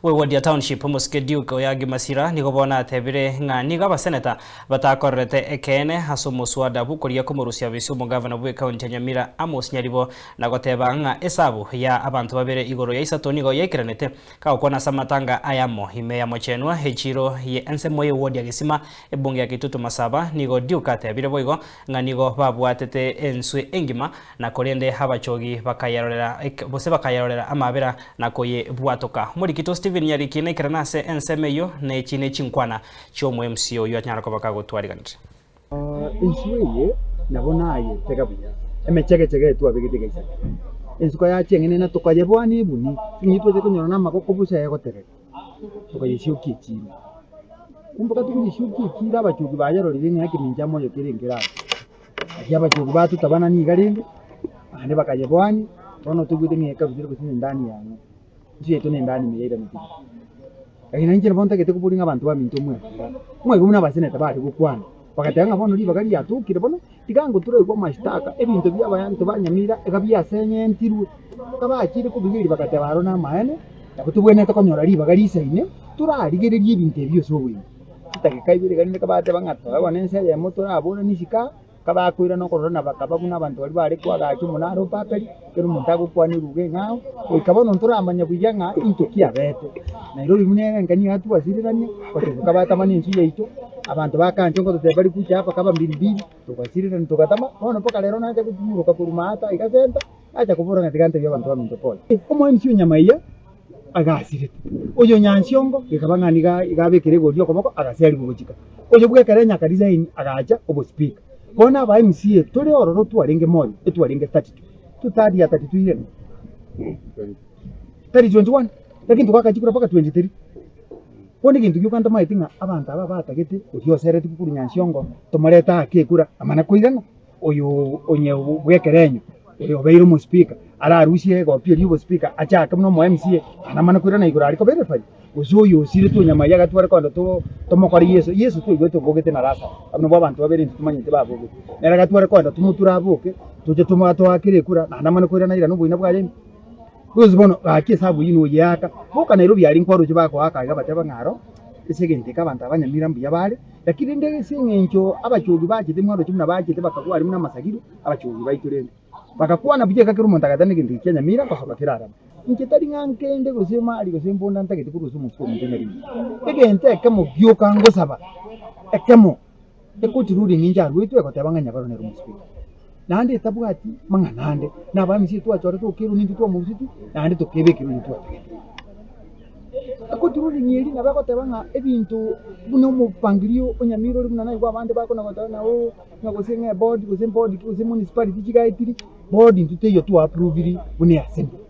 we Wadia Township muskeduke oyagi masira nigo bona tebire ng'ani gaba seneta batakorete ekene haso muswada bukoria komurusia bisu mugavana bwe county ya Nyamira Amos Nyaribo na goteba nga esabu ya abantu babere igoro ya isato nigo yekiranete ka okona samatanga ayamo ime ya mochenwa hechiro ye ensemo ye Wadia gisima ebunge ya Kitutu Masaba nigo diuka tebire boigo nga nigo babwatete enswe engima na korende habachogi bakayarorera amabera na koye bwatoka muri kito Steven Yarikine kiranase ensemeyo ne chine chinkwana cyo mu MCO yo atnyara ko bakagotwariganije insweye nabonaye tegabuya emechegechege tu abigitigeza insuka ya chengene na tokaje bwani buni nyitwe ze kunyona na makoko busa yagotere tokaje shuki chiri umboka tukuji shuki kira bachugi bayarorire ni haki minjamo yo kiringera ya bachugi batu tabana ni garinge ane bakaje bwani tono tugute ni ekabizire kusini ndani yangu nje to nendani meira miti akina nje bonta kete kupuringa abantu ba minto mwe gumuna basene tabari gukwana bakatanga bono li bagari yatukire bono tigango turo igwa mashtaka ebintu bya bayanto banyamira ekabya senye ntiru kabakire kubigiri bakatabaro na mahene yakutubwene to konyora li bagari seine turarigererie ibintu byo sowe kitakaibire gari kabate bangato abanense ya moto abona nishika kabakwira no korona bakabaguna abantu bali bari kwagacho munaro pakali kero muntago kwani ruge ngao ikabona nturamanya kujanga into kiabete Nairobi munene ngani hatu wasiriranye bakabata maninzi yeito abantu bakancho ngo tebali kucha hapa kaba mbili tukasirirana tukatama none poka lero naje kujumuka kurumata ikasenta acha kubura ngatigante bya abantu baminto pole komo MCO nyamaiya agasirite oyo nyansyongo ikabangani igabekere godio komoko agaseri kugochika oyo bwekerenya ka design agacha obo speaker bona ba MCA tole ororo tuarenge moyo etuarenge 32 tutadi ya 32 ile 21 lakini tukakachikura paka 23 Poni kintu yukanda maitinga abantu aba batagete ukiyo sereti kukuru nyansyongo tomoreta akekura amana kuigana oyo onye bwekerenyo oyo beiro mu speaker ara arushie go pio libo speaker acha kamno mo MCA anamana kuira na igura ariko bere fari uzoyo sire tu nyama yaga twara kwando to tomokori yesu tu igweto bogete na rasa abno abantu babere ntumanyite baboge nera gatwara kwando tumutura aboke tuje tumato akire kura na anamana kuira na ira nubuina bwaje Bono akisabu yino yaka boka Nairobi yali nkwaro kibako akaga bataba ngaro isegente kabanta abanyamira mbiya bale lakini ndege singencho abachogi bakite mwaro kimuna bakite bakakuwa ali muna masagiru abachogi bayiturende bakakuwa na bije kakiru montagatane kintu Kenya mira kwa kirara nkitari ngankende gusema ali gusimbonda ntagite kurusu mu fumu nteneri egente kamo gyoka ngosaba ekamo ekutirudi ninja rwitwe kotabanganya baro neru musiki nande tabwati manga nande nabamisi tu achore to kiru nintu to musiti nande to kebe kiru nintu akutiruri nyeri nabako tabanga ebintu buno mupangilio onyamiro limuna nayo kwa bande bako nakota nawo nagosenga board kusemboard kusemunicipality chigaitiri board ntute yo tu approve buni assemble